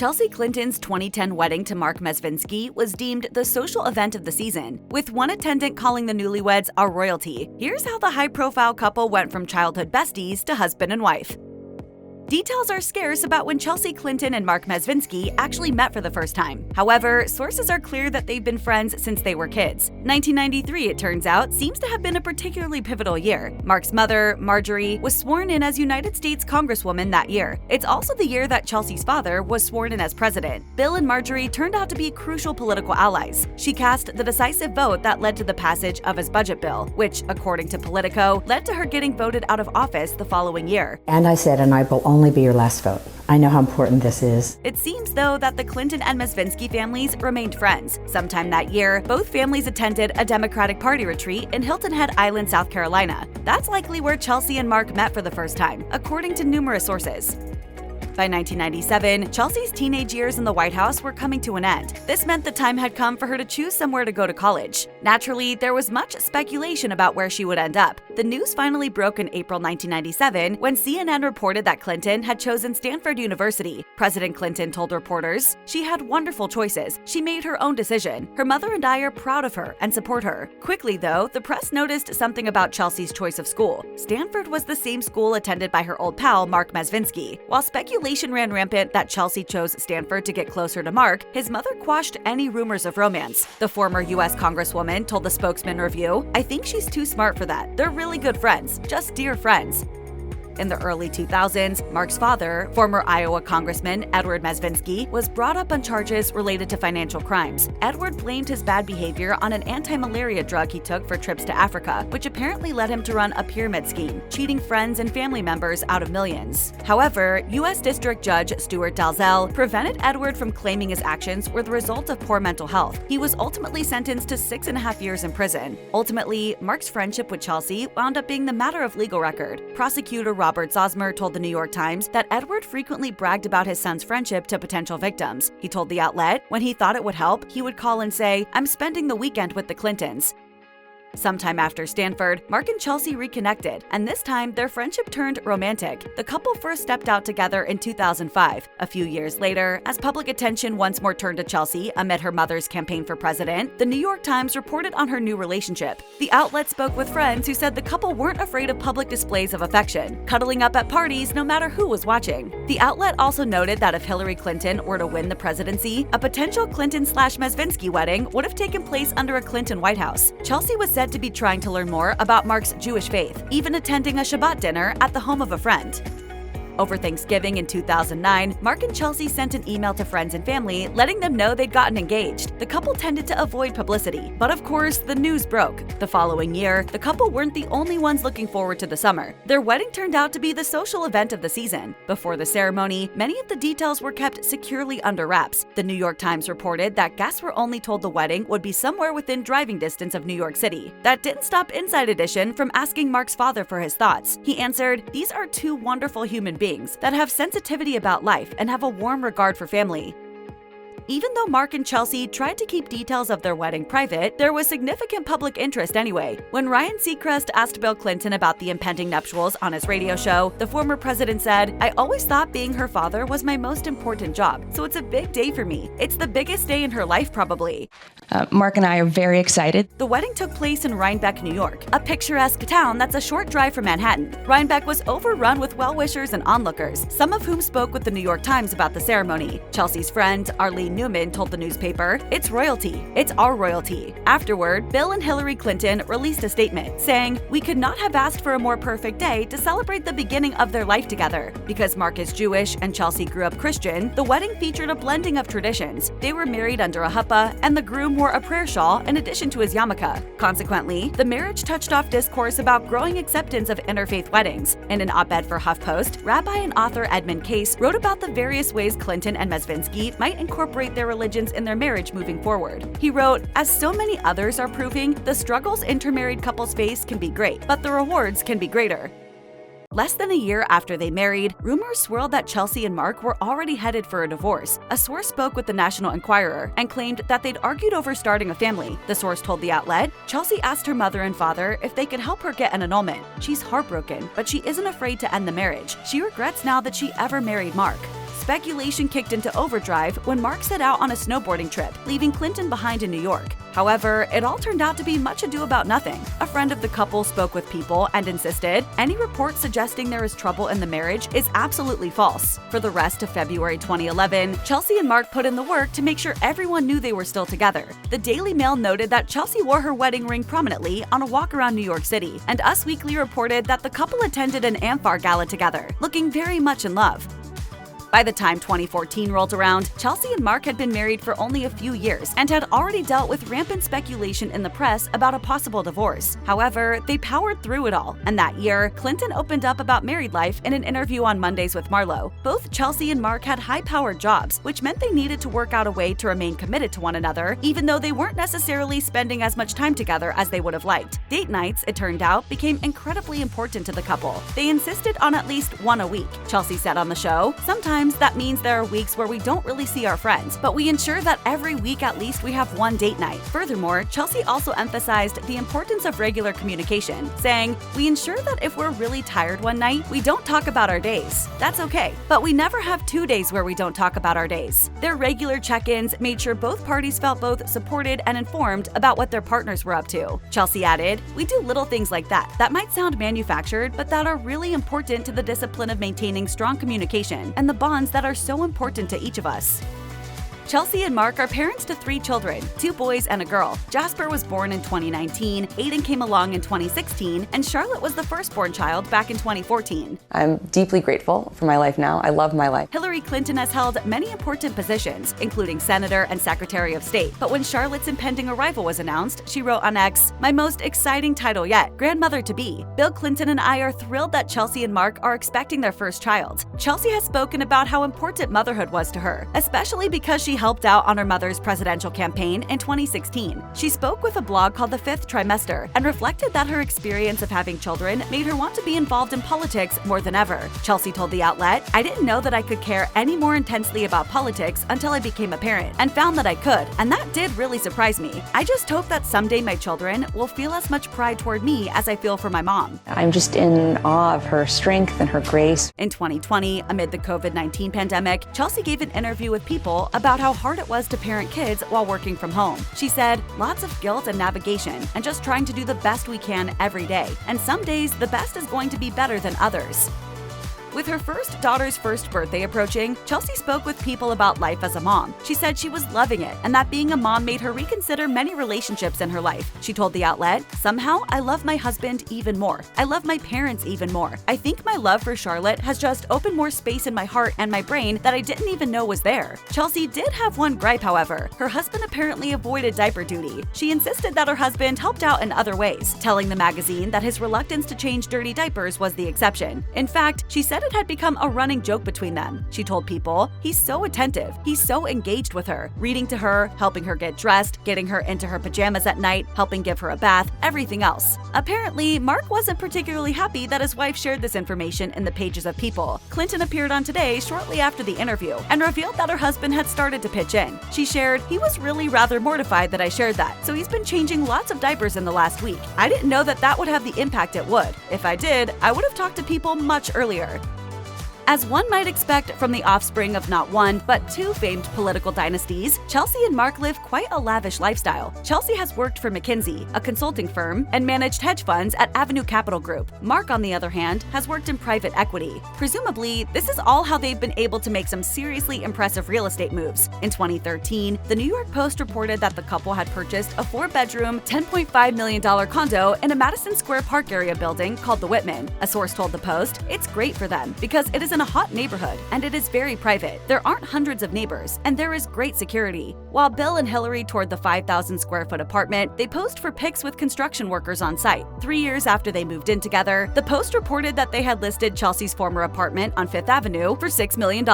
Chelsea Clinton's 2010 wedding to Marc Mezvinsky was deemed the social event of the season, with one attendant calling the newlyweds our royalty. Here's how the high-profile couple went from childhood besties to husband and wife. Details are scarce about when Chelsea Clinton and Marc Mezvinsky actually met for the first time. However, sources are clear that they've been friends since they were kids. 1993, it turns out, seems to have been a particularly pivotal year. Marc's mother, Marjorie, was sworn in as United States Congresswoman that year. It's also the year that Chelsea's father was sworn in as president. Bill and Marjorie turned out to be crucial political allies. She cast the decisive vote that led to the passage of his budget bill, which, according to Politico, led to her getting voted out of office the following year. And I said, and I will only be your last vote. I know how important this is. It seems, though, that the Clinton and Mezvinsky families remained friends. Sometime that year, both families attended a Democratic Party retreat in Hilton Head Island, South Carolina. That's likely where Chelsea and Marc met for the first time, according to numerous sources. By 1997, Chelsea's teenage years in the White House were coming to an end. This meant the time had come for her to choose somewhere to go to college. Naturally, there was much speculation about where she would end up. The news finally broke in April 1997 when CNN reported that Clinton had chosen Stanford University. President Clinton told reporters, "She had wonderful choices. She made her own decision. Her mother and I are proud of her and support her." Quickly, though, the press noticed something about Chelsea's choice of school. Stanford was the same school attended by her old pal, Marc Mezvinsky. While speculation ran rampant that Chelsea chose Stanford to get closer to Marc, his mother quashed any rumors of romance. The former U.S. Congresswoman told the Spokesman Review, "I think she's too smart for that. They're really good friends, just dear friends." In the early 2000s, Marc's father, former Iowa Congressman Edward Mezvinsky, was brought up on charges related to financial crimes. Edward blamed his bad behavior on an anti-malaria drug he took for trips to Africa, which apparently led him to run a pyramid scheme, cheating friends and family members out of millions. However, U.S. District Judge Stuart Dalzell prevented Edward from claiming his actions were the result of poor mental health. He was ultimately sentenced to 6.5 years in prison. Ultimately, Marc's friendship with Chelsea wound up being the matter of legal record. Prosecutor Robert Zosmer told the New York Times that Edward frequently bragged about his son's friendship to potential victims. He told the outlet, when he thought it would help, he would call and say, "I'm spending the weekend with the Clintons." Sometime after Stanford, Marc and Chelsea reconnected, and this time their friendship turned romantic. The couple first stepped out together in 2005. A few years later, as public attention once more turned to Chelsea amid her mother's campaign for president, the New York Times reported on her new relationship. The outlet spoke with friends who said the couple weren't afraid of public displays of affection, cuddling up at parties no matter who was watching. The outlet also noted that if Hillary Clinton were to win the presidency, a potential Clinton/Mezvinsky wedding would have taken place under a Clinton White House. Chelsea was said to be trying to learn more about Marc's Jewish faith, even attending a Shabbat dinner at the home of a friend. Over Thanksgiving in 2009, Marc and Chelsea sent an email to friends and family letting them know they'd gotten engaged. The couple tended to avoid publicity, but of course, the news broke. The following year, the couple weren't the only ones looking forward to the summer. Their wedding turned out to be the social event of the season. Before the ceremony, many of the details were kept securely under wraps. The New York Times reported that guests were only told the wedding would be somewhere within driving distance of New York City. That didn't stop Inside Edition from asking Marc's father for his thoughts. He answered, "These are two wonderful human beings that have sensitivity about life and have a warm regard for family." Even though Marc and Chelsea tried to keep details of their wedding private, there was significant public interest anyway. When Ryan Seacrest asked Bill Clinton about the impending nuptials on his radio show, the former president said, "I always thought being her father was my most important job, so it's a big day for me. It's the biggest day in her life, probably." Marc and I are very excited. The wedding took place in Rhinebeck, New York, a picturesque town that's a short drive from Manhattan. Rhinebeck was overrun with well-wishers and onlookers, some of whom spoke with the New York Times about the ceremony. Chelsea's friend, Arlene Newman, told the newspaper, "It's royalty. It's our royalty." Afterward, Bill and Hillary Clinton released a statement saying, "We could not have asked for a more perfect day to celebrate the beginning of their life together." Because Marc is Jewish and Chelsea grew up Christian, the wedding featured a blending of traditions. They were married under a huppah, and the groom wore a prayer shawl in addition to his yarmulke. Consequently, the marriage touched off discourse about growing acceptance of interfaith weddings. In an op-ed for HuffPost, rabbi and author Edmund Case wrote about the various ways Clinton and Mezvinsky might incorporate their religions in their marriage moving forward. He wrote, "As so many others are proving, the struggles intermarried couples face can be great, but the rewards can be greater." Less than a year after they married, rumors swirled that Chelsea and Marc were already headed for a divorce. A source spoke with the National Enquirer and claimed that they'd argued over starting a family. The source told the outlet, "Chelsea asked her mother and father if they could help her get an annulment. She's heartbroken, but she isn't afraid to end the marriage. She regrets now that she ever married Marc." speculation kicked into overdrive when Marc set out on a snowboarding trip, leaving Clinton behind in New York. However, it all turned out to be much ado about nothing. A friend of the couple spoke with People and insisted any report suggesting there is trouble in the marriage is absolutely false. For the rest of February 2011, Chelsea and Marc put in the work to make sure everyone knew they were still together. The Daily Mail noted that Chelsea wore her wedding ring prominently on a walk around New York City, and Us Weekly reported that the couple attended an Amphar gala together, looking very much in love. By the time 2014 rolled around, Chelsea and Marc had been married for only a few years and had already dealt with rampant speculation in the press about a possible divorce. However, they powered through it all, and that year, Clinton opened up about married life in an interview on Mondays with Marlo. Both Chelsea and Marc had high-powered jobs, which meant they needed to work out a way to remain committed to one another, even though they weren't necessarily spending as much time together as they would have liked. Date nights, it turned out, became incredibly important to the couple. They insisted on at least one a week. Chelsea said on the show, "Sometimes that means there are weeks where we don't really see our friends, but we ensure that every week at least we have one date night." Furthermore, Chelsea also emphasized the importance of regular communication, saying, "We ensure that if we're really tired one night, we don't talk about our days. That's okay, but we never have 2 days where we don't talk about our days." Their regular check-ins made sure both parties felt both supported and informed about what their partners were up to. Chelsea added, "We do little things like that might sound manufactured, but that are really important to the discipline of maintaining strong communication and the bonds that are so important to each of us." Chelsea and Marc are parents to 3 children, 2 boys and a girl. Jasper was born in 2019, Aiden came along in 2016, and Charlotte was the firstborn child back in 2014. I'm deeply grateful for my life now. I love my life. Hillary Clinton has held many important positions, including Senator and Secretary of State. But when Charlotte's impending arrival was announced, she wrote on X, "My most exciting title yet, grandmother-to-be. Bill Clinton and I are thrilled that Chelsea and Marc are expecting their first child." Chelsea has spoken about how important motherhood was to her, especially because she helped out on her mother's presidential campaign in 2016. She spoke with a blog called The Fifth Trimester and reflected that her experience of having children made her want to be involved in politics more than ever. Chelsea told the outlet, "I didn't know that I could care any more intensely about politics until I became a parent and found that I could, and that did really surprise me. I just hope that someday my children will feel as much pride toward me as I feel for my mom." I'm just in awe of her strength and her grace. In 2020, amid the COVID-19 pandemic, Chelsea gave an interview with People about how hard it was to parent kids while working from home. She said, "Lots of guilt and navigation, and just trying to do the best we can every day. And some days, the best is going to be better than others." With her first daughter's first birthday approaching, Chelsea spoke with People about life as a mom. She said she was loving it and that being a mom made her reconsider many relationships in her life. She told the outlet, "Somehow, I love my husband even more. I love my parents even more. I think my love for Charlotte has just opened more space in my heart and my brain that I didn't even know was there." Chelsea did have one gripe, however. Her husband apparently avoided diaper duty. She insisted that her husband helped out in other ways, telling the magazine that his reluctance to change dirty diapers was the exception. In fact, she said it had become a running joke between them. She told People, "He's so attentive. He's so engaged with her, reading to her, helping her get dressed, getting her into her pajamas at night, helping give her a bath, everything else." Apparently, Marc wasn't particularly happy that his wife shared this information in the pages of People. Clinton appeared on Today shortly after the interview and revealed that her husband had started to pitch in. She shared, "He was really rather mortified that I shared that, so he's been changing lots of diapers in the last week. I didn't know that would have the impact it would. If I did, I would have talked to People much earlier." As one might expect from the offspring of not one, but 2 famed political dynasties, Chelsea and Marc live quite a lavish lifestyle. Chelsea has worked for McKinsey, a consulting firm, and managed hedge funds at Avenue Capital Group. Marc, on the other hand, has worked in private equity. Presumably, this is all how they've been able to make some seriously impressive real estate moves. In 2013, the New York Post reported that the couple had purchased a 4-bedroom, $10.5 million condo in a Madison Square Park area building called the Whitman. A source told the Post, "It's great for them because it is in a hot neighborhood and it is very private. There aren't hundreds of neighbors and there is great security." While Bill and Hillary toured the 5,000 square foot apartment, they posed for pics with construction workers on site. 3 years after they moved in together, the Post reported that they had listed Chelsea's former apartment on Fifth Avenue for $6 million.